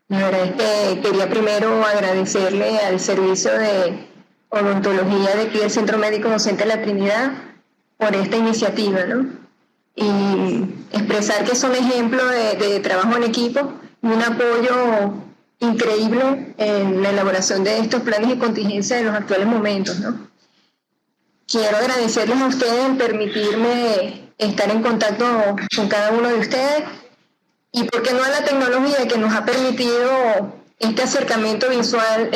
La verdad es que quería primero agradecerle al servicio de odontología de aquí del Centro Médico Docente La Trinidad por esta iniciativa, ¿no? Y expresar que son ejemplos de trabajo en equipo y un apoyo increíble en la elaboración de estos planes de contingencia en los actuales momentos, ¿no? Quiero agradecerles a ustedes en permitirme estar en contacto con cada uno de ustedes y, por qué no, a la tecnología que nos ha permitido este acercamiento virtual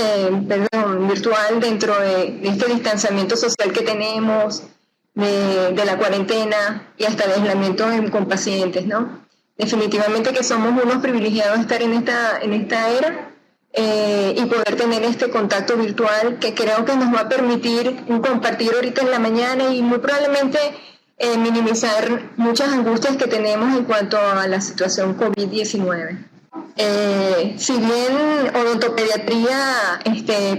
dentro de este distanciamiento social que tenemos, de la cuarentena y hasta de aislamiento con pacientes, ¿no? Definitivamente que somos unos privilegiados de estar en esta era y poder tener este contacto virtual que creo que nos va a permitir compartir ahorita en la mañana y muy probablemente minimizar muchas angustias que tenemos en cuanto a la situación COVID-19. Si bien Odontopediatría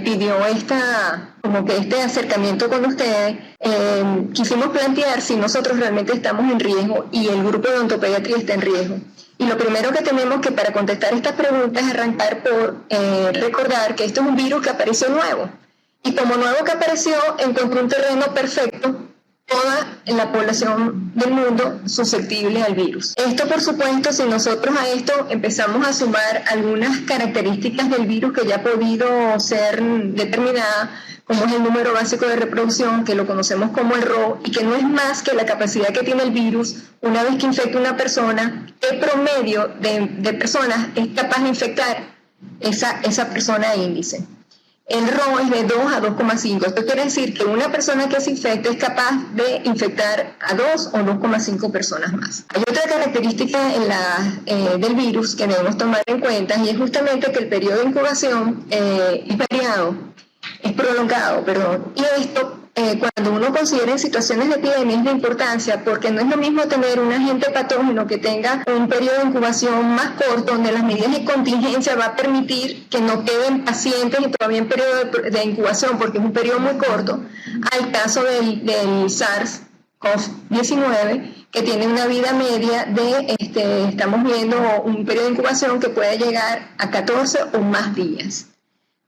pidió como que este acercamiento con ustedes, quisimos plantear si nosotros realmente estamos en riesgo y el grupo de odontopediatría está en riesgo. Y lo primero que tenemos que, para contestar estas preguntas, es arrancar por recordar que esto es un virus que apareció nuevo. Y como nuevo que apareció, encontró un terreno perfecto toda la población del mundo susceptible al virus. Esto, por supuesto, si nosotros a esto empezamos a sumar algunas características del virus que ya ha podido ser determinadas, como es el número básico de reproducción, que lo conocemos como el RO, y que no es más que la capacidad que tiene el virus una vez que infecta una persona, qué promedio de personas es capaz de infectar esa persona índice. El RO es de 2 a 2,5. Esto quiere decir que una persona que se infecta es capaz de infectar a 2 o 2,5 personas más. Hay otra característica del virus que debemos tomar en cuenta, y es justamente que el periodo de incubación es variado, es prolongado, perdón. Y esto, cuando uno considera en situaciones de epidemia, es de importancia, porque no es lo mismo tener un agente patógeno que tenga un periodo de incubación más corto, donde las medidas de contingencia va a permitir que no queden pacientes y todavía en periodo de incubación, porque es un periodo muy corto, al caso del SARS-CoV-19, que tiene una vida media estamos viendo un periodo de incubación que puede llegar a 14 o más días.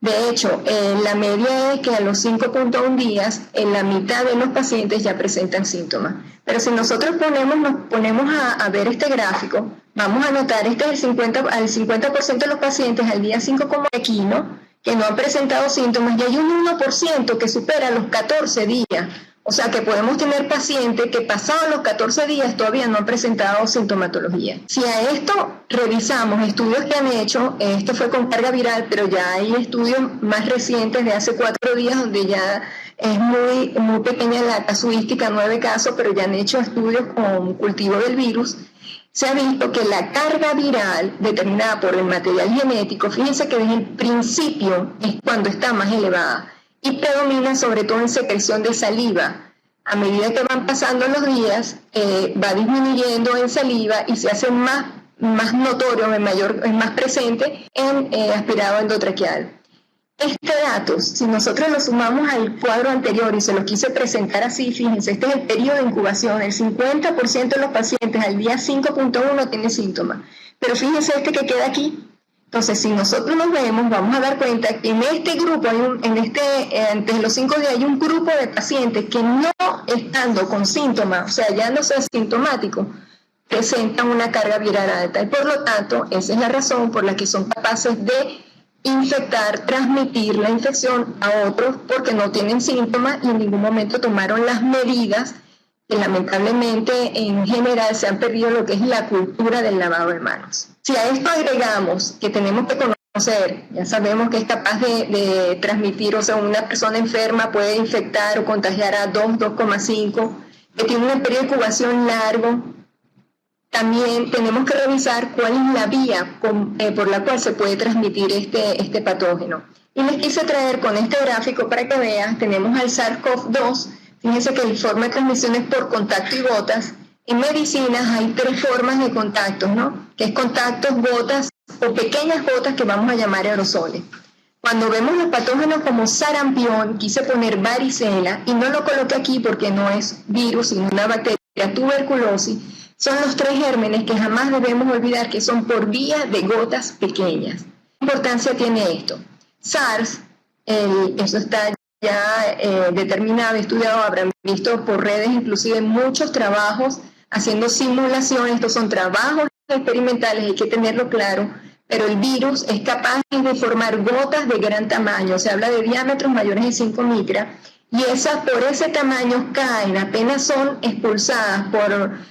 De hecho, la media es que a los 5.1 días, en la mitad de los pacientes ya presentan síntomas. Pero si nosotros nos ponemos a ver este gráfico, vamos a notar al 50% de los pacientes al día 5 como aquí, ¿no?, que no han presentado síntomas, y hay un 1% que supera los 14 días. O sea que podemos tener pacientes que pasados los 14 días todavía no han presentado sintomatología. Si a esto revisamos estudios que han hecho, esto fue con carga viral, pero ya hay estudios más recientes de hace 4 días donde ya es muy, muy pequeña la casuística, 9 casos, pero ya han hecho estudios con cultivo del virus. Se ha visto que la carga viral determinada por el material genético, fíjense que desde el principio es cuando está más elevada, y predomina sobre todo en secreción de saliva. A medida que van pasando los días, va disminuyendo en saliva y se hace más notorio, es más presente en aspirado endotraqueal. Este dato, si nosotros lo sumamos al cuadro anterior, y se lo quise presentar así, fíjense, este es el periodo de incubación, el 50% de los pacientes al día 5.1 tiene síntomas, pero fíjense que queda aquí. Entonces, si nosotros nos vemos, vamos a dar cuenta que en este grupo, antes de los 5 días, hay un grupo de pacientes que no estando con síntomas, o sea, ya no son asintomáticos, presentan una carga viral alta. Y por lo tanto, esa es la razón por la que son capaces de infectar, transmitir la infección a otros, porque no tienen síntomas y en ningún momento tomaron las medidas que lamentablemente en general se han perdido, lo que es la cultura del lavado de manos. Si a esto agregamos que tenemos que conocer, ya sabemos que es capaz de transmitir, o sea, una persona enferma puede infectar o contagiar a 2,5, que tiene un periodo de incubación largo, también tenemos que revisar cuál es la vía por la cual se puede transmitir este patógeno. Y les quise traer con este gráfico para que vean, tenemos al SARS-CoV-2. Fíjense que el forma de transmisión es por contacto y gotas. En medicinas hay 3 formas de contactos, ¿no?, que es contactos, gotas o pequeñas gotas que vamos a llamar aerosoles. Cuando vemos los patógenos como sarampión, quise poner varicela, y no lo coloqué aquí porque no es virus, sino una bacteria, tuberculosis. son los 3 gérmenes que jamás debemos olvidar que son por vía de gotas pequeñas. ¿Qué importancia tiene esto? SARS, eso está ya determinado, estudiado, habrán visto por redes inclusive muchos trabajos haciendo simulaciones. Estos son trabajos experimentales, hay que tenerlo claro, pero el virus es capaz de formar gotas de gran tamaño, se habla de diámetros mayores de 5 micras, y esas por ese tamaño caen, apenas son expulsadas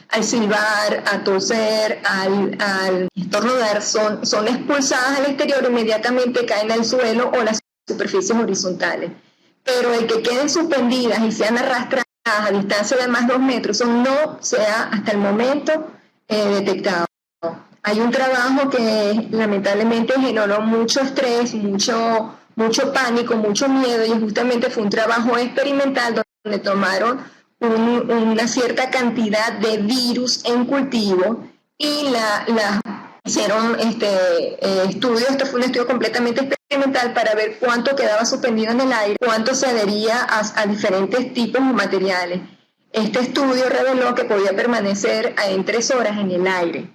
al silbar, a toser, al estornudar, son expulsadas al exterior, inmediatamente caen al suelo o las superficies horizontales. Pero el que queden suspendidas y sean arrastradas a distancia de más de 2 metros, eso no se ha hasta el momento detectado. Hay un trabajo que lamentablemente generó mucho estrés, mucho pánico, mucho miedo, y justamente fue un trabajo experimental donde tomaron una cierta cantidad de virus en cultivo y hicieron estudios. Esto fue un estudio completamente experimental para ver cuánto quedaba suspendido en el aire, cuánto se adhería a diferentes tipos de materiales. Este estudio reveló que podía permanecer en 3 horas en el aire,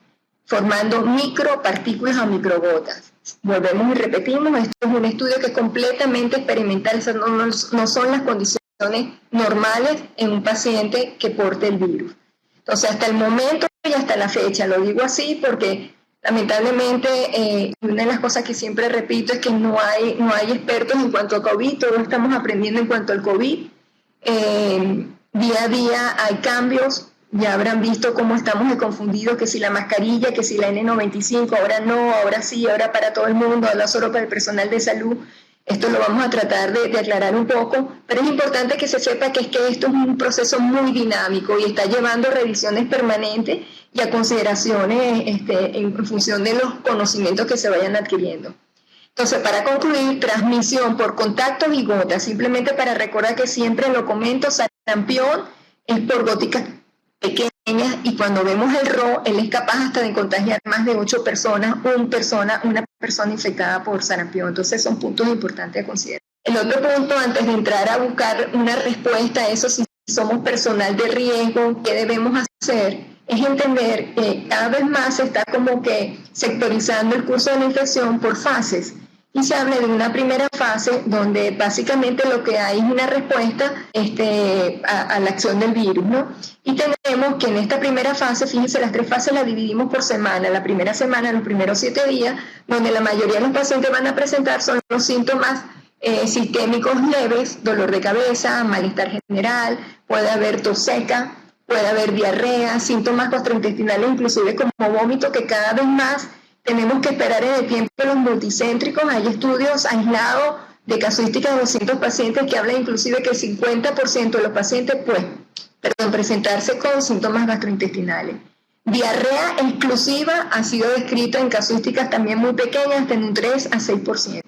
formando micropartículas o microgotas. Volvemos y repetimos, esto es un estudio que es completamente experimental, no son las condiciones normales en un paciente que porte el virus. Entonces, hasta el momento y hasta la fecha, lo digo así porque lamentablemente una de las cosas que siempre repito es que no hay expertos en cuanto a COVID, todos estamos aprendiendo en cuanto al COVID. Día a día hay cambios. Ya habrán visto cómo estamos de confundidos, que si la mascarilla, que si la N95, ahora no, ahora sí, ahora para todo el mundo, ahora solo para el personal de salud. Esto lo vamos a tratar de aclarar un poco, pero es importante que se sepa que esto es un proceso muy dinámico y está llevando revisiones permanentes y a consideraciones en función de los conocimientos que se vayan adquiriendo. Entonces, para concluir, transmisión por contactos y gotas, simplemente para recordar que siempre lo comento, sarampión es por goticas pequeñas, y cuando vemos el RO, él es capaz hasta de contagiar más de 8 personas, una persona infectada por sarampión. Entonces son puntos importantes a considerar. El otro punto, antes de entrar a buscar una respuesta a eso, si somos personal de riesgo, ¿qué debemos hacer? Es entender que cada vez más se está como que sectorizando el curso de la infección por fases. Y se habla de una primera fase donde básicamente lo que hay es una respuesta a la acción del virus, ¿no? Y tenemos que en esta primera fase, fíjense, las 3 fases las dividimos por semana. La primera semana, los primeros 7 días, donde la mayoría de los pacientes van a presentar son los síntomas sistémicos leves, dolor de cabeza, malestar general, puede haber tos seca, puede haber diarrea, síntomas gastrointestinales, inclusive como vómito, que cada vez más tenemos que esperar en el tiempo de los multicéntricos. Hay estudios aislados de casuísticas de 200 pacientes que hablan inclusive que el 50% de los pacientes pueden presentarse con síntomas gastrointestinales. Diarrea exclusiva ha sido descrita en casuísticas también muy pequeñas, hasta en un 3 a 6%.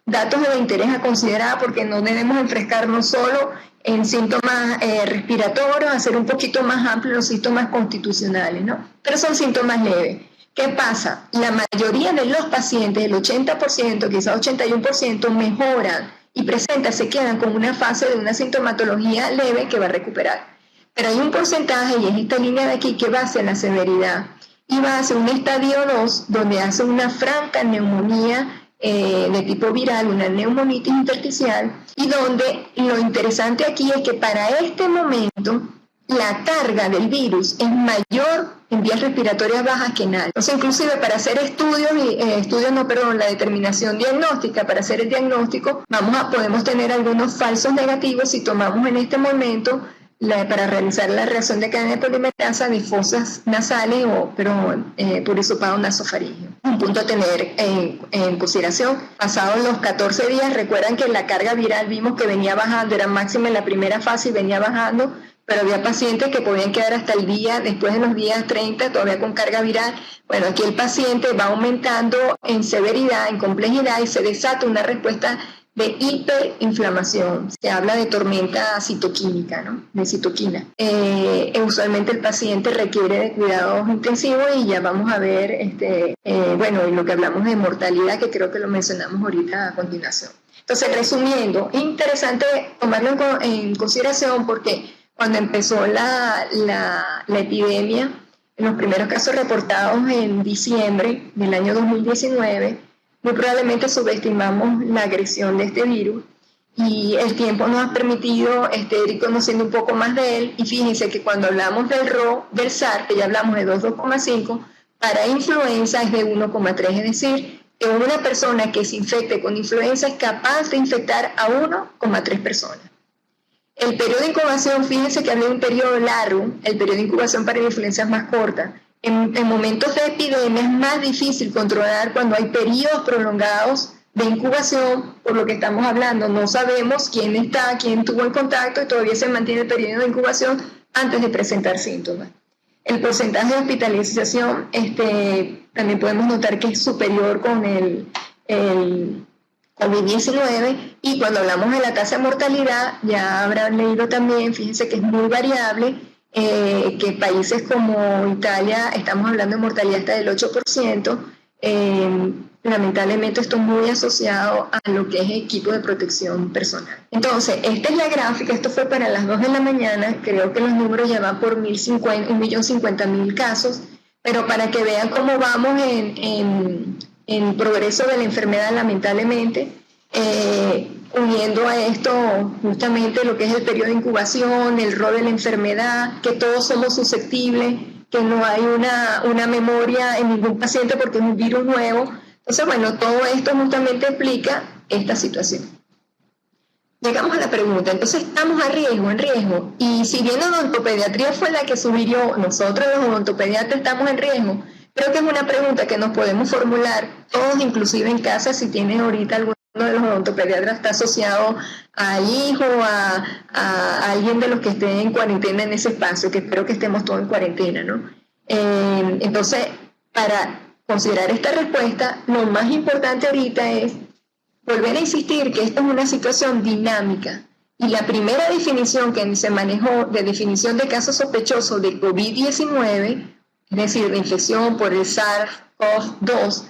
Datos de interés a considerar porque no debemos enfrescarnos solo en síntomas respiratorios, hacer un poquito más amplio los síntomas constitucionales, ¿no? Pero son síntomas leves. ¿Qué pasa? La mayoría de los pacientes, el 80%, quizás 81%, mejoran y se quedan con una fase de una sintomatología leve que va a recuperar. Pero hay un porcentaje, y es esta línea de aquí, que va hacia la severidad y va hacia un estadio 2, donde hace una franca neumonía de tipo viral, una neumonitis intersticial, y donde lo interesante aquí es que para este momento la carga del virus es mayor en vías respiratorias bajas que en altas. Entonces, inclusive para hacer la determinación diagnóstica, para hacer el diagnóstico, podemos tener algunos falsos negativos si tomamos en este momento para realizar la reacción de cadena de polimerasa de fosas nasales por hisopado nasofaríngeo. Un punto a tener en consideración, pasados los 14 días, recuerdan que la carga viral vimos que venía bajando, era máxima en la primera fase y venía bajando, pero había pacientes que podían quedar hasta el día, después de los días 30, todavía con carga viral. Bueno, aquí el paciente va aumentando en severidad, en complejidad, y se desata una respuesta de hiperinflamación. Se habla de tormenta citoquímica, ¿no? De citoquina. Usualmente el paciente requiere de cuidados intensivos y ya vamos a ver, en lo que hablamos de mortalidad, que creo que lo mencionamos ahorita a continuación. Entonces, resumiendo, es interesante tomarlo en consideración porque cuando empezó la epidemia, en los primeros casos reportados en diciembre del año 2019, muy probablemente subestimamos la agresión de este virus y el tiempo nos ha permitido ir conociendo un poco más de él. Y fíjense que cuando hablamos del del SARS, que ya hablamos de 2,5, para influenza es de 1,3, es decir, que una persona que se infecte con influenza es capaz de infectar a 1,3 personas. El periodo de incubación, fíjense que había un periodo largo, el periodo de incubación para la influenza es más corta. En momentos de epidemia es más difícil controlar cuando hay periodos prolongados de incubación, por lo que estamos hablando. No sabemos quién tuvo el contacto y todavía se mantiene el periodo de incubación antes de presentar síntomas. El porcentaje de hospitalización también podemos notar que es superior con el COVID-19, y cuando hablamos de la tasa de mortalidad, ya habrán leído también, fíjense que es muy variable, que países como Italia estamos hablando de mortalidad hasta del 8%, lamentablemente esto es muy asociado a lo que es equipo de protección personal. Entonces, esta es la gráfica, esto fue para las 2 de la mañana, creo que los números ya van por 1.050.000 casos, pero para que vean cómo vamos en progreso de la enfermedad, lamentablemente, uniendo a esto justamente lo que es el periodo de incubación, el rol de la enfermedad, que todos somos susceptibles, que no hay una memoria en ningún paciente porque es un virus nuevo. Entonces, bueno, todo esto justamente explica esta situación. Llegamos a la pregunta, entonces, ¿estamos en riesgo? Y si bien la odontopediatría fue la que sugirió, nosotros los odontopediatras estamos en riesgo, creo que es una pregunta que nos podemos formular todos, inclusive en casa, si tienen ahorita alguno de los odontopediatras está asociado a hijo, a alguien de los que esté en cuarentena en ese espacio, que espero que estemos todos en cuarentena, ¿no? Entonces, para considerar esta respuesta, lo más importante ahorita es volver a insistir que esta es una situación dinámica. Y la primera definición que se manejó de definición de caso sospechoso de COVID-19, es decir, de infección por el SARS-CoV-2,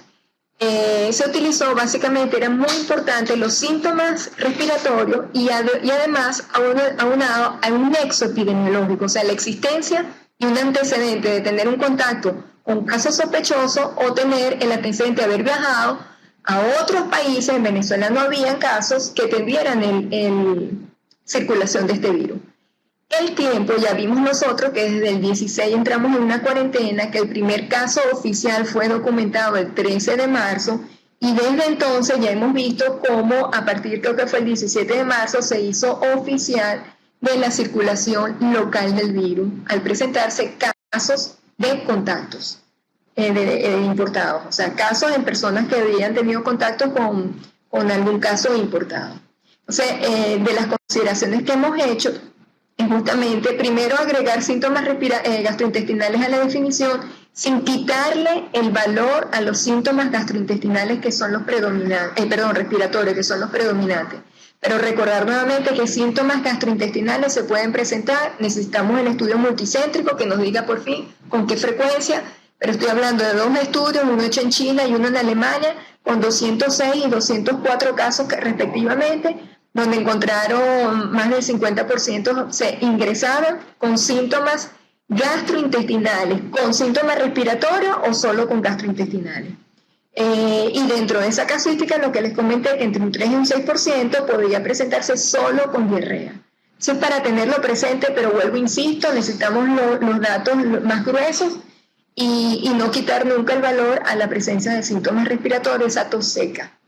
se utilizó básicamente, era muy importante los síntomas respiratorios y además aunado a un nexo epidemiológico, o sea, la existencia y un antecedente de tener un contacto con un caso sospechoso o tener el antecedente de haber viajado a otros países. En Venezuela no habían casos que tuvieran circulación de este virus. El tiempo, ya vimos nosotros que desde el 16 entramos en una cuarentena, que el primer caso oficial fue documentado el 13 de marzo, y desde entonces ya hemos visto cómo a partir, creo que fue el 17 de marzo, se hizo oficial de la circulación local del virus, al presentarse casos de contactos importados, o sea, casos en personas que habían tenido contacto con algún caso importado. Entonces, de las consideraciones que hemos hecho, es justamente, primero, agregar síntomas gastrointestinales a la definición, sin quitarle el valor a los síntomas gastrointestinales que son los predominantes, respiratorios, que son los predominantes. Pero recordar nuevamente que síntomas gastrointestinales se pueden presentar, necesitamos el estudio multicéntrico que nos diga por fin con qué frecuencia, pero estoy hablando de 2 estudios, uno hecho en China y uno en Alemania, con 206 y 204 casos respectivamente, donde encontraron más del 50% se ingresaban con síntomas gastrointestinales, con síntomas respiratorios o solo con gastrointestinales. Y dentro de esa casuística, lo que les comenté, entre un 3 y un 6% podría presentarse solo con diarrea. Eso es para tenerlo presente, pero vuelvo, insisto, necesitamos los datos más gruesos y no quitar nunca el valor a la presencia de síntomas respiratorios, esa tos seca.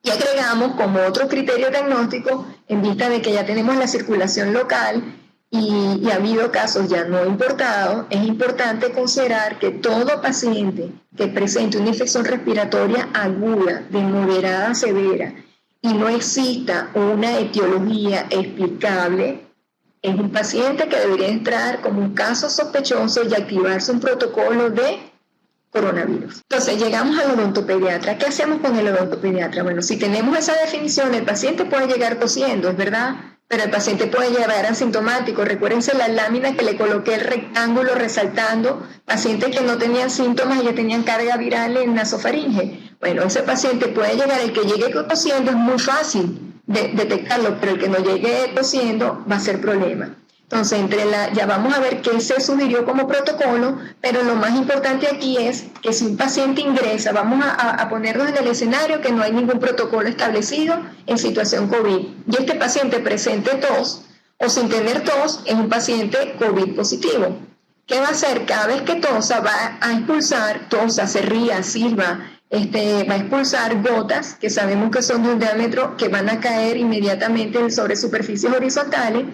Y agregamos como otro criterio diagnóstico, en vista de que ya tenemos la circulación local y ha habido casos ya no importados, es importante considerar que todo paciente que presente una infección respiratoria aguda, de moderada a severa, y no exista una etiología explicable, es un paciente que debería entrar como un caso sospechoso y activarse un protocolo de coronavirus. Entonces, llegamos al odontopediatra. ¿Qué hacemos con el odontopediatra? Bueno, si tenemos esa definición, el paciente puede llegar tosiendo, es verdad, pero el paciente puede llegar asintomático. Recuérdense la lámina que le coloqué el rectángulo resaltando, pacientes que no tenían síntomas y ya tenían carga viral en nasofaringe. Bueno, ese paciente puede llegar, el que llegue tosiendo es muy fácil de detectarlo, pero el que no llegue tosiendo va a ser problema. Entonces, ya vamos a ver qué se sugirió como protocolo, pero lo más importante aquí es que si un paciente ingresa, vamos a ponernos en el escenario que no hay ningún protocolo establecido en situación COVID, y este paciente presente tos o sin tener tos es un paciente COVID positivo. ¿Qué va a hacer? Cada vez que tosa va a expulsar, se ría, silba, va a expulsar gotas que sabemos que son de un diámetro que van a caer inmediatamente sobre superficies horizontales.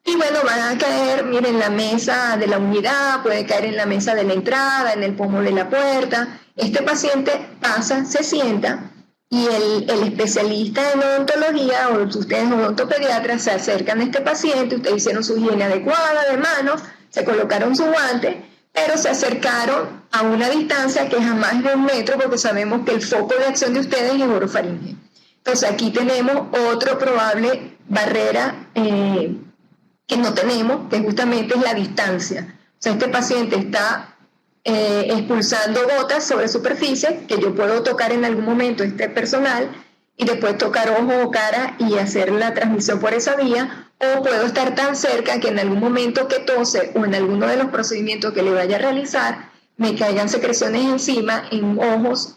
Y bueno, van a caer, miren, en la mesa de la unidad, puede caer en la mesa de la entrada, en el pomo de la puerta. Este paciente pasa, se sienta y el especialista en odontología o ustedes odontopediatras se acercan a este paciente, ustedes hicieron su higiene adecuada de manos, se colocaron su guante, pero se acercaron a una distancia que es a más de 1 metro porque sabemos que el foco de acción de ustedes es orofaringe. Entonces aquí tenemos otro probable barrera que no tenemos, que justamente es la distancia. O sea, este paciente está expulsando gotas sobre superficie, que yo puedo tocar en algún momento este personal, y después tocar ojo o cara y hacer la transmisión por esa vía, o puedo estar tan cerca que en algún momento que tose o en alguno de los procedimientos que le vaya a realizar, me caigan secreciones encima, en ojos,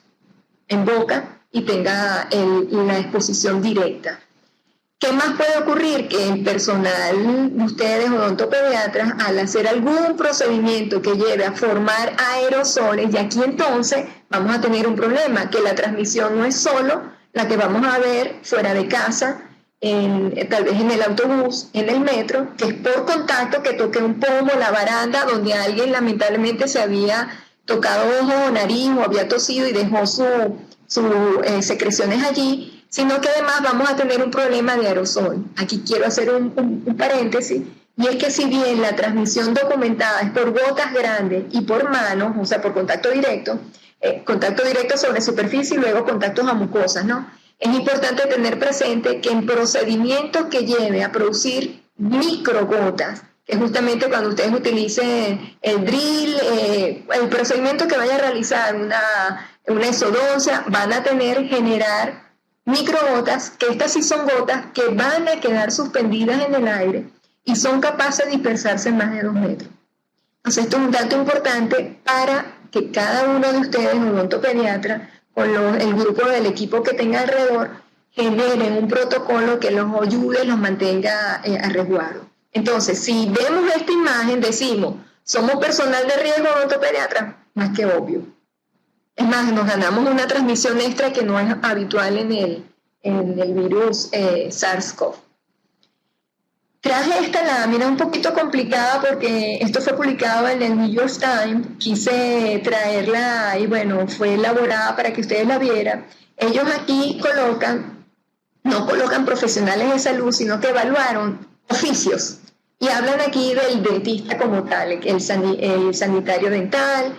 en boca, y tenga la exposición directa. ¿Qué más puede ocurrir? Que el personal de ustedes, odontopediatras, al hacer algún procedimiento que lleve a formar aerosoles, y aquí entonces vamos a tener un problema, que la transmisión no es solo la que vamos a ver fuera de casa, tal vez en el autobús, en el metro, que es por contacto, que toque un pomo, la baranda, donde alguien lamentablemente se había tocado ojo o nariz o había tosido y dejó sus secreciones allí, sino que además vamos a tener un problema de aerosol. Aquí quiero hacer un paréntesis, y es que si bien la transmisión documentada es por gotas grandes y por manos, o sea, por contacto directo sobre superficie y luego contactos a mucosas, ¿no? Es importante tener presente que en procedimientos que lleve a producir microgotas, que justamente cuando ustedes utilicen el drill, el procedimiento que vaya a realizar una exodoncia, van a generar microgotas, que estas sí son gotas que van a quedar suspendidas en el aire y son capaces de dispersarse en más de 2 metros. Entonces, esto es un dato importante para que cada uno de ustedes, odontopediatra, con el grupo del equipo que tenga alrededor, generen un protocolo que los ayude, los mantenga a resguardo. Entonces, si vemos esta imagen, decimos, ¿somos personal de riesgo odontopediatra? Más que obvio. Es más, nos ganamos una transmisión extra que no es habitual en el virus SARS-CoV. Traje esta lámina un poquito complicada porque esto fue publicado en el New York Times. Quise traerla y bueno, fue elaborada para que ustedes la vieran. Ellos aquí no colocan profesionales de salud, sino que evaluaron oficios. Y hablan aquí del dentista como tal, el sanitario dental.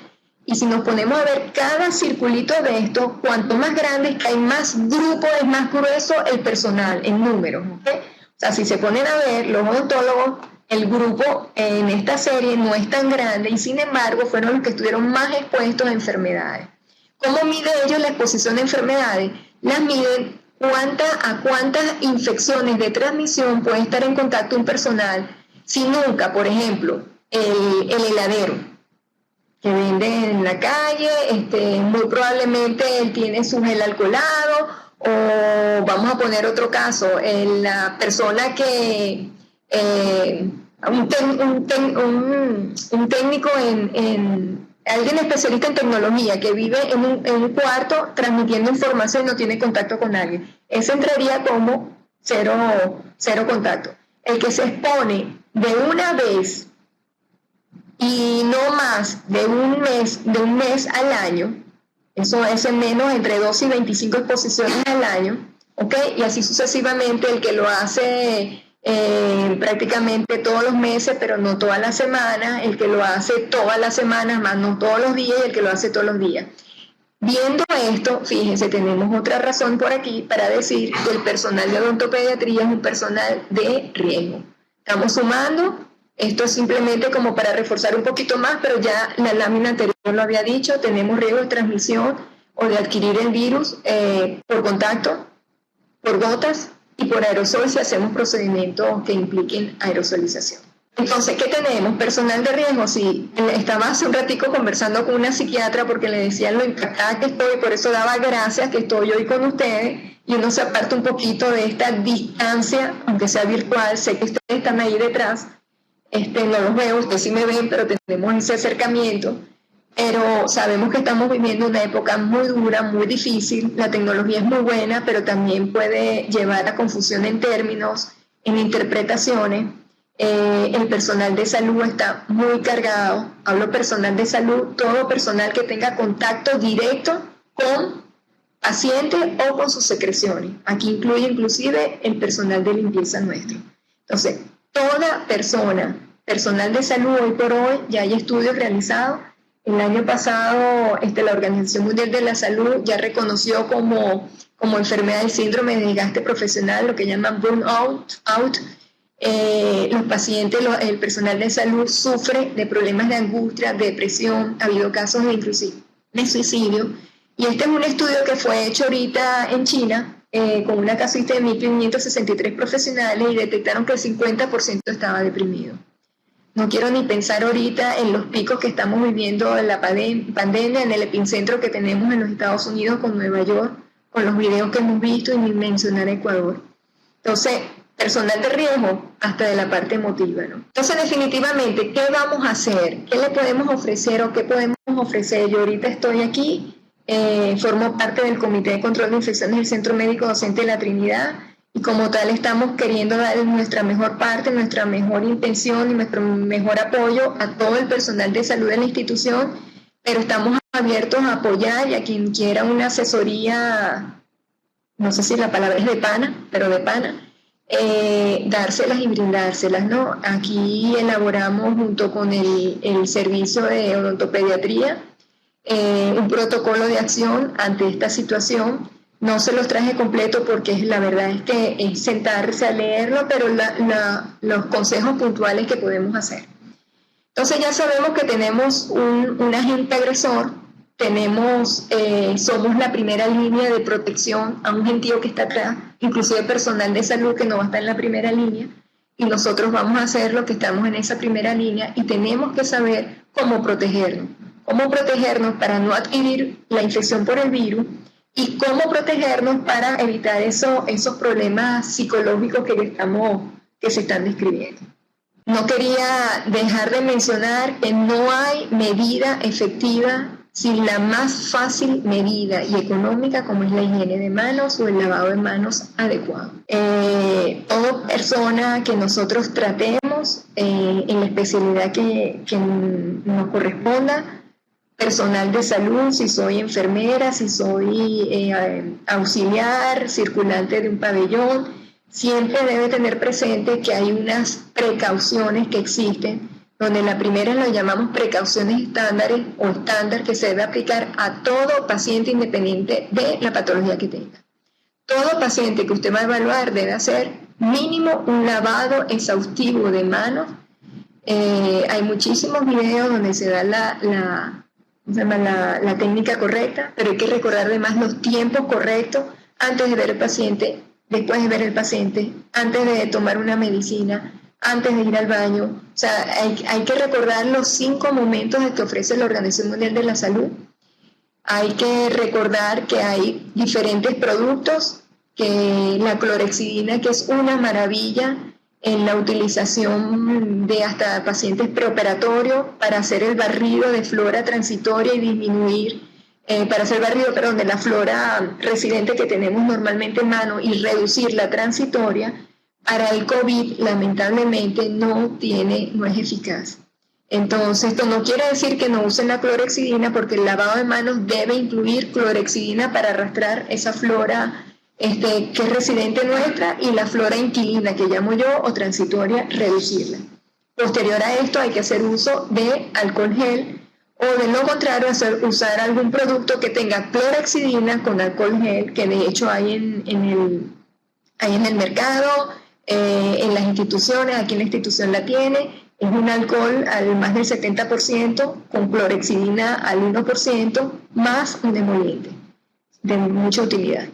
Y si nos ponemos a ver cada circulito de esto, cuanto más grande es que hay más grupo, es más grueso el personal en números, ¿okay? O sea, si se ponen a ver, los odontólogos, el grupo en esta serie no es tan grande y sin embargo fueron los que estuvieron más expuestos a enfermedades. ¿Cómo miden ellos la exposición a enfermedades? Las miden a cuántas infecciones de transmisión puede estar en contacto un personal si nunca, por ejemplo, el heladero que vende en la calle, muy probablemente él tiene su gel alcoholado, o vamos a poner otro caso, la persona que, un técnico alguien especialista en tecnología que vive en un cuarto transmitiendo información y no tiene contacto con alguien. Ese entraría como cero contacto. El que se expone de una vez y no más de un mes al año, eso es menos entre 2 y 25 exposiciones al año, ¿ok? Y así sucesivamente el que lo hace prácticamente todos los meses, pero no todas las semanas, el que lo hace todas las semanas, más no todos los días, y el que lo hace todos los días. Viendo esto, fíjense, tenemos otra razón por aquí para decir que el personal de odontopediatría es un personal de riesgo. Estamos sumando. Esto es simplemente como para reforzar un poquito más, pero ya la lámina anterior lo había dicho, tenemos riesgo de transmisión o de adquirir el virus por contacto, por gotas y por aerosol si hacemos procedimientos que impliquen aerosolización. Entonces, ¿qué tenemos? Personal de riesgo, sí. Estaba hace un ratico conversando con una psiquiatra porque le decía lo impactada que estoy, por eso daba gracias que estoy hoy con ustedes, y uno se aparta un poquito de esta distancia, aunque sea virtual. Sé que ustedes están ahí detrás, no los veo, ustedes sí me ven, pero tenemos ese acercamiento. Pero sabemos que estamos viviendo una época muy dura, muy difícil. La tecnología es muy buena, pero también puede llevar a confusión en términos, en interpretaciones. El personal de salud está muy cargado. Hablo personal de salud, todo personal que tenga contacto directo con pacientes o con sus secreciones. Aquí incluye inclusive el personal de limpieza nuestro. Entonces, toda persona, personal de salud, hoy por hoy, ya hay estudios realizados. El año pasado la Organización Mundial de la Salud ya reconoció como enfermedad del síndrome de desgaste profesional, lo que llaman burnout. Los pacientes, el personal de salud sufre de problemas de angustia, de depresión, ha habido casos inclusive de suicidio. Y este es un estudio que fue hecho ahorita en China con una casuística de 1.563 profesionales y detectaron que el 50% estaba deprimido. No quiero ni pensar ahorita en los picos que estamos viviendo en la pandemia, en el epicentro que tenemos en los Estados Unidos con Nueva York, con los videos que hemos visto y ni mencionar Ecuador. Entonces, personal de riesgo hasta de la parte emotiva, ¿no? Entonces, definitivamente, ¿qué vamos a hacer? ¿Qué le podemos ofrecer o qué podemos ofrecer? Yo ahorita estoy aquí, formo parte del Comité de Control de Infecciones del Centro Médico Docente de la Trinidad, y como tal estamos queriendo dar nuestra mejor parte, nuestra mejor intención y nuestro mejor apoyo a todo el personal de salud de la institución, pero estamos abiertos a apoyar, y a quien quiera una asesoría, no sé si la palabra es de pana, pero de pana, dárselas y brindárselas, ¿no? Aquí elaboramos junto con el servicio de odontopediatría un protocolo de acción ante esta situación. No se los traje completo porque la verdad es que es sentarse a leerlo, pero los consejos puntuales que podemos hacer. Entonces ya sabemos que tenemos un agente agresor, somos la primera línea de protección a un gentío que está atrás, inclusive personal de salud que no va a estar en la primera línea, y nosotros vamos a hacer lo que estamos en esa primera línea, y tenemos que saber cómo protegernos para no adquirir la infección por el virus, y cómo protegernos para evitar esos problemas psicológicos que se están describiendo. No quería dejar de mencionar que no hay medida efectiva sin la más fácil medida y económica, como es la higiene de manos o el lavado de manos adecuado. Toda persona que nosotros tratemos en la especialidad que nos corresponda, personal de salud, si soy enfermera, si soy auxiliar, circulante de un pabellón, siempre debe tener presente que hay unas precauciones que existen, donde la primera lo llamamos precauciones estándares o estándar, que se debe aplicar a todo paciente independiente de la patología que tenga. Todo paciente que usted va a evaluar debe hacer mínimo un lavado exhaustivo de manos. Hay muchísimos videos donde se da la técnica correcta, pero hay que recordar además los tiempos correctos antes de ver el paciente, después de ver el paciente, antes de tomar una medicina, antes de ir al baño. O sea, hay que recordar los 5 momentos que ofrece la Organización Mundial de la Salud. Hay que recordar que hay diferentes productos, que la clorhexidina, que es una maravilla en la utilización de hasta pacientes preoperatorios para hacer el barrido de flora transitoria y disminuir, para hacer barrido, de la flora residente que tenemos normalmente en mano y reducir la transitoria. Para el COVID, lamentablemente, no es eficaz. Entonces, esto no quiere decir que no usen la clorhexidina, porque el lavado de manos debe incluir clorhexidina para arrastrar esa flora que es residente nuestra, y la flora inquilina, que llamo yo, o transitoria, reducirla. Posterior a esto hay que hacer uso de alcohol gel, o de lo contrario usar algún producto que tenga clorhexidina con alcohol gel, que de hecho hay en el mercado, en las instituciones. Aquí en la institución la tiene. Es un alcohol al más del 70%, con clorhexidina al 1%, más un emoliente de mucha utilidad.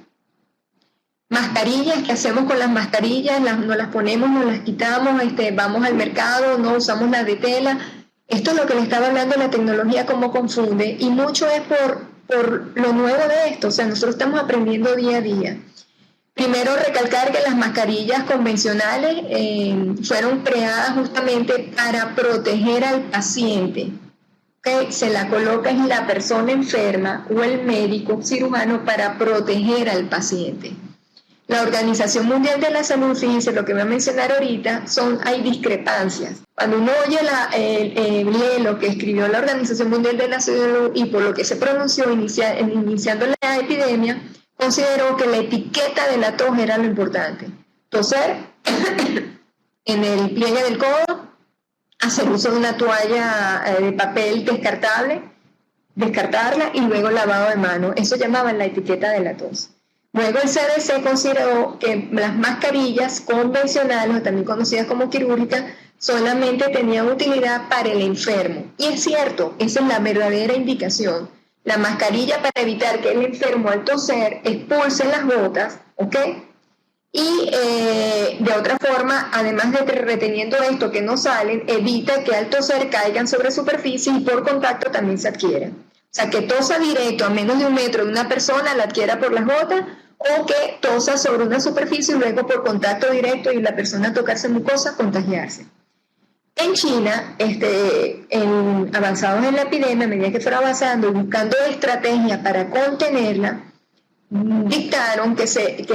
Mascarillas, ¿qué hacemos con las mascarillas? Nos las ponemos, nos las quitamos, vamos al mercado, no usamos las de tela. Esto es lo que le estaba hablando de la tecnología, cómo confunde, y mucho es por lo nuevo de esto, o sea, nosotros estamos aprendiendo día a día. Primero, recalcar que las mascarillas convencionales fueron creadas justamente para proteger al paciente. ¿Okay? Se la coloca en la persona enferma o el médico cirujano para proteger al paciente. La Organización Mundial de la Salud, fíjense lo que voy a mencionar ahorita, hay discrepancias. Cuando uno oye lee lo que escribió la Organización Mundial de la Salud y por lo que se pronunció iniciando la epidemia, consideró que la etiqueta de la tos era lo importante. Toser en el pliegue del codo, hacer uso de una toalla de papel descartarla y luego lavado de mano. Eso llamaban la etiqueta de la tos. Luego el CDC consideró que las mascarillas convencionales, o también conocidas como quirúrgicas, solamente tenían utilidad para el enfermo. Y es cierto, esa es la verdadera indicación. La mascarilla para evitar que el enfermo al toser expulse las gotas, ¿ok? Y de otra forma, además de reteniendo esto que no salen, evita que al toser caigan sobre superficies y por contacto también se adquieran. O sea, que tosa directo a menos de 1 metro de una persona la adquiera por las gotas, o que tosa sobre una superficie y luego por contacto directo y la persona tocarse mucosa, contagiarse. En China, avanzados en la epidemia, a medida que fueron avanzando, buscando estrategias para contenerla, dictaron que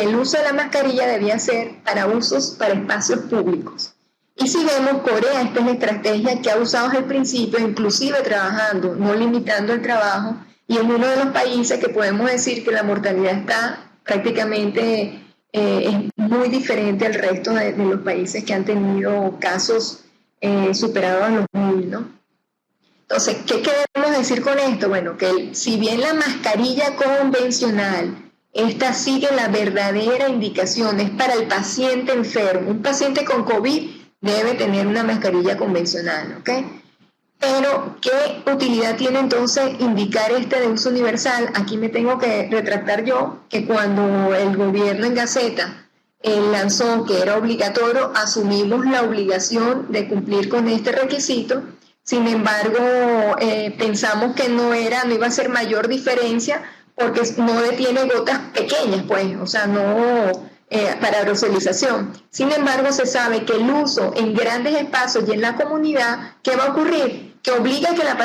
el uso de la mascarilla debía ser para usos para espacios públicos. Y si vemos, Corea, esta es la estrategia que ha usado desde el principio, inclusive trabajando, no limitando el trabajo, y es uno de los países que podemos decir que la mortalidad está prácticamente es muy diferente al resto de los países que han tenido casos superados a los 1000, ¿no? Entonces, ¿qué queremos decir con esto? Bueno, que si bien la mascarilla convencional, esta sigue la verdadera indicación, es para el paciente enfermo. Un paciente con COVID debe tener una mascarilla convencional, ¿ok? Pero, ¿qué utilidad tiene entonces indicar de uso universal? Aquí me tengo que retractar yo, que cuando el gobierno en Gaceta lanzó que era obligatorio, asumimos la obligación de cumplir con este requisito. Sin embargo, pensamos que no iba a ser mayor diferencia porque no detiene gotas pequeñas, pues, o sea, no para aerosolización. Sin embargo, se sabe que el uso en grandes espacios y en la comunidad, ¿qué va a ocurrir? Que obliga a que las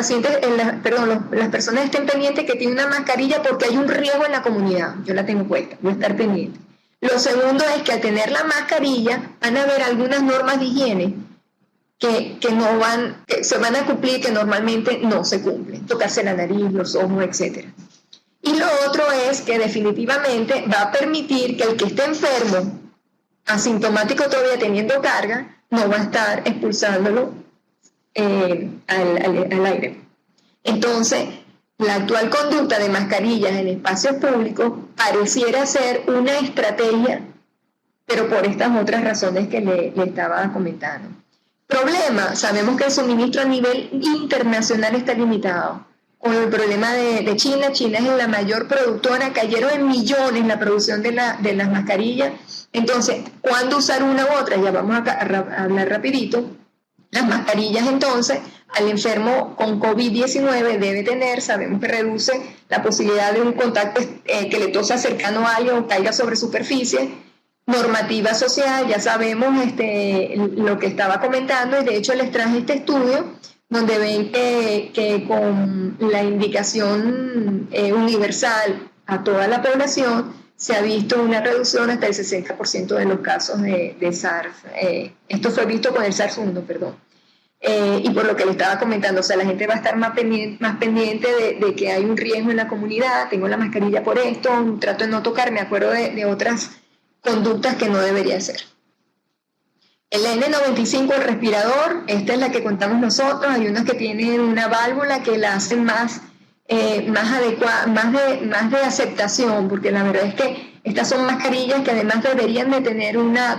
personas estén pendientes que tienen una mascarilla porque hay un riesgo en la comunidad. Yo la tengo puesta, voy a estar pendiente. Lo segundo es que al tener la mascarilla van a haber algunas normas de higiene que se van a cumplir que normalmente no se cumplen. Tocarse la nariz, los ojos, etc. Y lo otro es que definitivamente va a permitir que el que esté enfermo, asintomático todavía teniendo carga, no va a estar expulsándolo al aire. Entonces, la actual conducta de mascarillas en espacios públicos pareciera ser una estrategia, pero por estas otras razones que le estaba comentando. Problema, sabemos que el suministro a nivel internacional está limitado. Con el problema de China, China es la mayor productora, cayeron en millones la producción de las mascarillas. Entonces, ¿cuándo usar una u otra? Ya vamos a hablar rapidito. Las mascarillas entonces, al enfermo con COVID-19 debe tener, sabemos que reduce la posibilidad de un contacto que le tosa cercano a alguien o caiga sobre superficie. Normativa social, ya sabemos lo que estaba comentando, y de hecho les traje este estudio donde ven que con la indicación universal a toda la población se ha visto una reducción hasta el 60% de los casos de SARS. Esto fue visto con el SARS-1, perdón. Y por lo que le estaba comentando, o sea, la gente va a estar más pendiente de que hay un riesgo en la comunidad, tengo la mascarilla por esto, trato de no tocar, me acuerdo de otras conductas que no debería hacer. El N95, el respirador, esta es la que contamos nosotros. Hay unas que tienen una válvula que la hacen más adecuada, más de aceptación, porque la verdad es que estas son mascarillas que además deberían de tener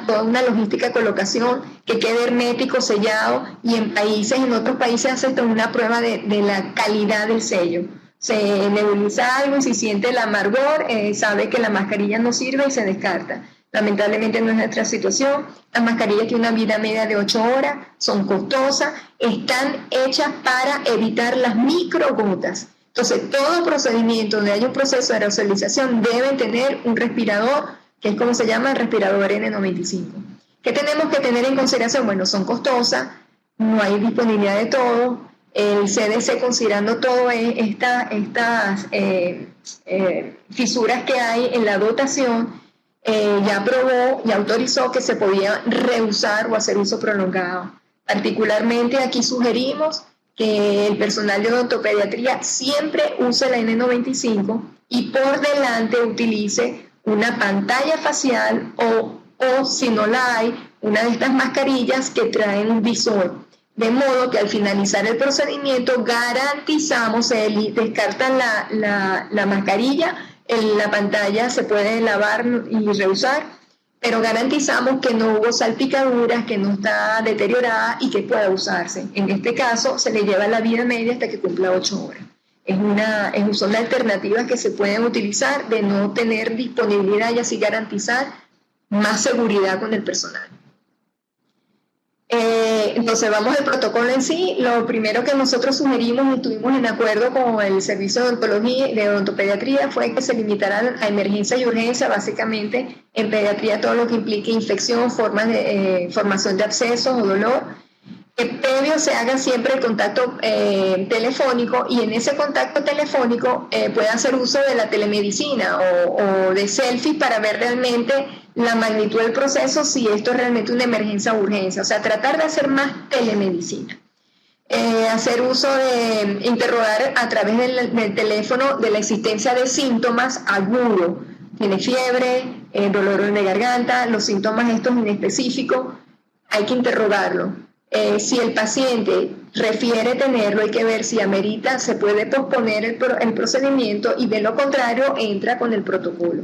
toda una logística de colocación que quede hermético, sellado, y en otros países hacen una prueba de la calidad del sello. O se nebuliza algo y si siente el amargor, sabe que la mascarilla no sirve y se descarta. Lamentablemente no es nuestra situación. Las mascarillas tienen una vida media de 8 horas, son costosas, están hechas para evitar las microgotas. Entonces, todo procedimiento donde hay un proceso de aerosolización debe tener un respirador, que es como se llama el respirador N95. ¿Qué tenemos que tener en consideración? Bueno, son costosas, no hay disponibilidad de todo. El CDC, considerando todas estas fisuras que hay en la dotación, ya aprobó y autorizó que se podía reusar o hacer uso prolongado. Particularmente aquí sugerimos que el personal de odontopediatría siempre use la N95 y por delante utilice una pantalla facial o si no la hay, una de estas mascarillas que traen un visor. De modo que al finalizar el procedimiento garantizamos, descartan la mascarilla, en la pantalla se puede lavar y reusar, pero garantizamos que no hubo salpicaduras, que no está deteriorada y que pueda usarse. En este caso se le lleva la vida media hasta que cumpla 8 horas. Son alternativas que se pueden utilizar de no tener disponibilidad y así garantizar más seguridad con el personal. Entonces vamos al protocolo en sí. Lo primero que nosotros sugerimos y estuvimos en acuerdo con el servicio de odontología y de odontopediatría fue que se limitaran a emergencia y urgencia, básicamente en pediatría todo lo que implique infección, formación de abscesos o dolor. Que previo se haga siempre el contacto telefónico y en ese contacto telefónico puede hacer uso de la telemedicina o de selfies para ver realmente la magnitud del proceso, si esto es realmente una emergencia o urgencia. O sea, tratar de hacer más telemedicina. Hacer uso de interrogar a través del teléfono de la existencia de síntomas agudos. Tiene fiebre, dolor de garganta, los síntomas estos inespecíficos, hay que interrogarlo. Si el paciente refiere tenerlo, hay que ver si amerita, se puede posponer el procedimiento y de lo contrario entra con el protocolo.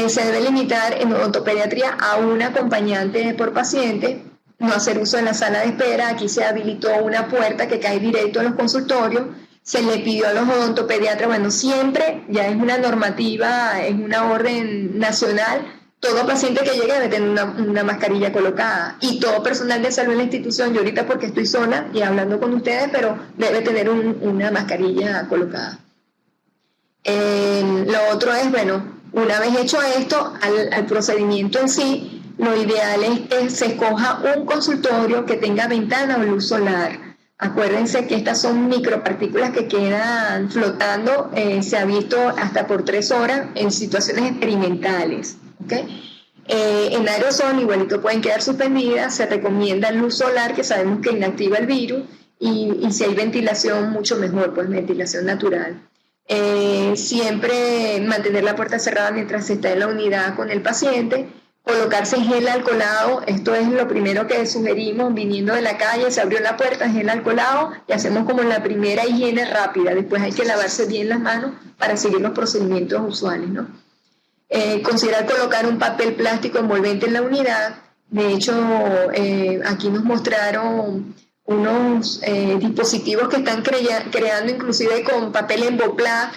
Se debe limitar en odontopediatría a un acompañante por paciente, no hacer uso de la sala de espera. Aquí se habilitó una puerta que cae directo a los consultorios. Se le pidió a los odontopediatras, bueno, siempre, ya es una normativa, es una orden nacional, todo paciente que llegue debe tener una mascarilla colocada y todo personal de salud en la institución, yo ahorita porque estoy sola y hablando con ustedes, pero debe tener una mascarilla colocada. Lo otro es, bueno, una vez hecho esto, al procedimiento en sí, lo ideal es que se escoja un consultorio que tenga ventana o luz solar. Acuérdense que estas son micropartículas que quedan flotando, se ha visto hasta por 3 horas en situaciones experimentales. ¿Okay? En aerosol igualito pueden quedar suspendidas, se recomienda luz solar que sabemos que inactiva el virus y si hay ventilación mucho mejor, pues ventilación natural. Siempre mantener la puerta cerrada mientras se está en la unidad con el paciente, colocarse gel alcoholado, esto es lo primero que sugerimos, viniendo de la calle, se abrió la puerta, gel alcoholado y hacemos como la primera higiene rápida, después hay que lavarse bien las manos para seguir los procedimientos usuales, ¿no? Considerar colocar un papel plástico envolvente en la unidad. De hecho, aquí nos mostraron unos dispositivos que están creando inclusive con papel emboplado.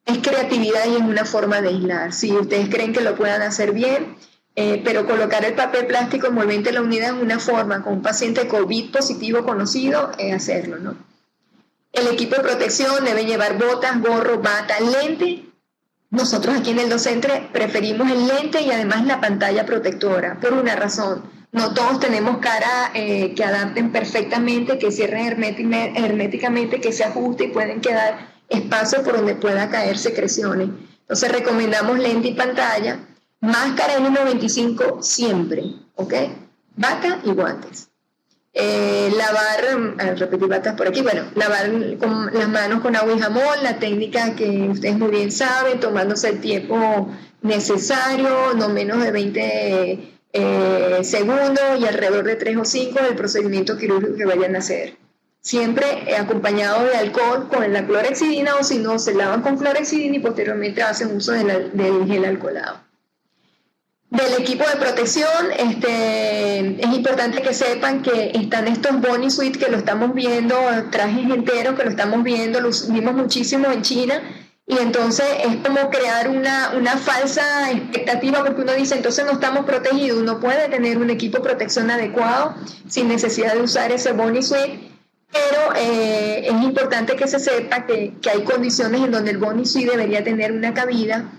Es creatividad y es una forma de aislar. Si ustedes creen que lo puedan hacer bien, pero colocar el papel plástico envolvente en la unidad es una forma, con un paciente COVID positivo conocido, hacerlo, ¿no? El equipo de protección debe llevar botas, gorro, bata, lente. Nosotros aquí en el docente preferimos el lente y además la pantalla protectora, por una razón. No todos tenemos cara que adapten perfectamente, que cierren herméticamente, que se ajuste y pueden quedar espacios por donde pueda caer secreciones. Entonces recomendamos lente y pantalla, máscara N95 siempre, ¿ok? Bata y guantes. Repetir batas por aquí, bueno, lavar con las manos con agua y jamón, la técnica que ustedes muy bien saben, tomándose el tiempo necesario, no menos de 20 segundos y alrededor de 3 o 5 del procedimiento quirúrgico que vayan a hacer. Siempre acompañado de alcohol con la clorhexidina o si no, se lavan con clorhexidina y posteriormente hacen uso del gel alcoholado. Del equipo de protección, es importante que sepan que están estos body suit que lo estamos viendo, trajes enteros que lo estamos viendo, los vimos muchísimo en China, y entonces es como crear una falsa expectativa porque uno dice, entonces no estamos protegidos. Uno puede tener un equipo de protección adecuado sin necesidad de usar ese body suit, pero es importante que se sepa que hay condiciones en donde el body suit debería tener una cabida,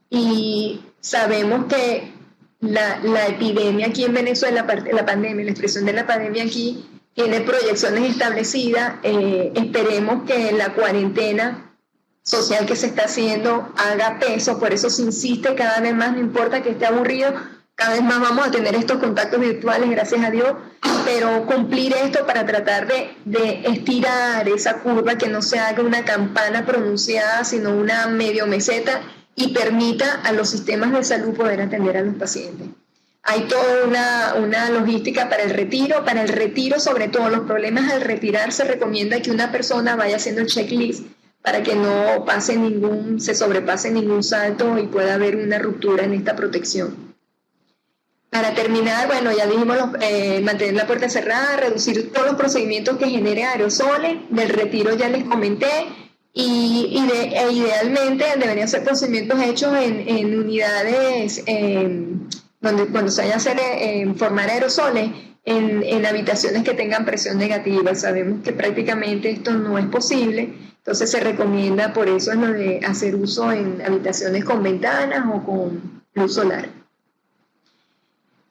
y sabemos que la epidemia aquí en Venezuela, la pandemia, la expresión de la pandemia aquí tiene proyecciones establecidas. Esperemos que la cuarentena social que se está haciendo haga peso, por eso se insiste cada vez más, no importa que esté aburrido, cada vez más vamos a tener estos contactos virtuales, gracias a Dios, pero cumplir esto para tratar de estirar esa curva, que no se haga una campana pronunciada, sino una medio meseta, y permita a los sistemas de salud poder atender a los pacientes. Hay toda una logística para el retiro sobre todo los problemas al retirar se recomienda que una persona vaya haciendo el checklist para que no se sobrepase ningún salto y pueda haber una ruptura en esta protección. Para terminar, bueno, ya dijimos mantener la puerta cerrada, reducir todos los procedimientos que generen aerosoles, del retiro ya les comenté, e idealmente deberían ser procedimientos hechos en unidades donde cuando se vaya a hacer formar aerosoles en habitaciones que tengan presión negativa. Sabemos que prácticamente esto no es posible, entonces se recomienda por eso es lo de hacer uso en habitaciones con ventanas o con luz solar.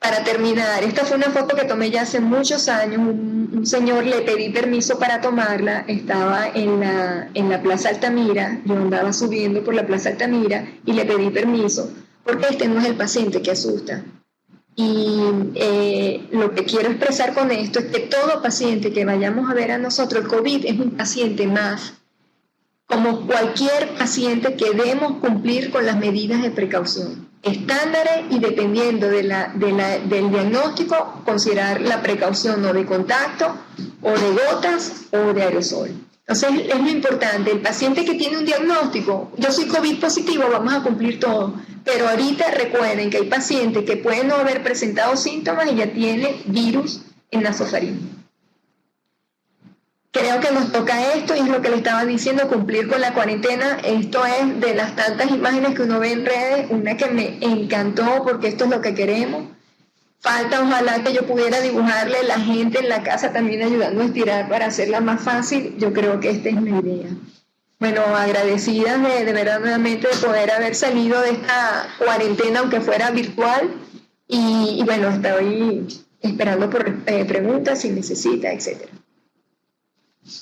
Para terminar, esta fue una foto que tomé ya hace muchos años. Un señor, le pedí permiso para tomarla, estaba en la Plaza Altamira, yo andaba subiendo por la Plaza Altamira y le pedí permiso, porque este no es el paciente que asusta. Y lo que quiero expresar con esto es que todo paciente que vayamos a ver a nosotros, el COVID es un paciente más, como cualquier paciente que debemos cumplir con las medidas de precaución estándares, y dependiendo del diagnóstico, considerar la precaución o de contacto, o de gotas, o de aerosol. Entonces es lo importante, el paciente que tiene un diagnóstico, yo soy COVID positivo, vamos a cumplir todo, pero ahorita recuerden que hay pacientes que pueden no haber presentado síntomas y ya tienen virus en nasofaringe. Creo que nos toca esto, y es lo que le estaba diciendo, cumplir con la cuarentena. Esto es de las tantas imágenes que uno ve en redes, una que me encantó porque esto es lo que queremos. Falta, ojalá que yo pudiera dibujarle la gente en la casa también ayudando a estirar para hacerla más fácil. Yo creo que esta es mi idea. Bueno, agradecidas de verdad nuevamente de poder haber salido de esta cuarentena, aunque fuera virtual. Y bueno, estoy esperando por preguntas si necesita, etcétera.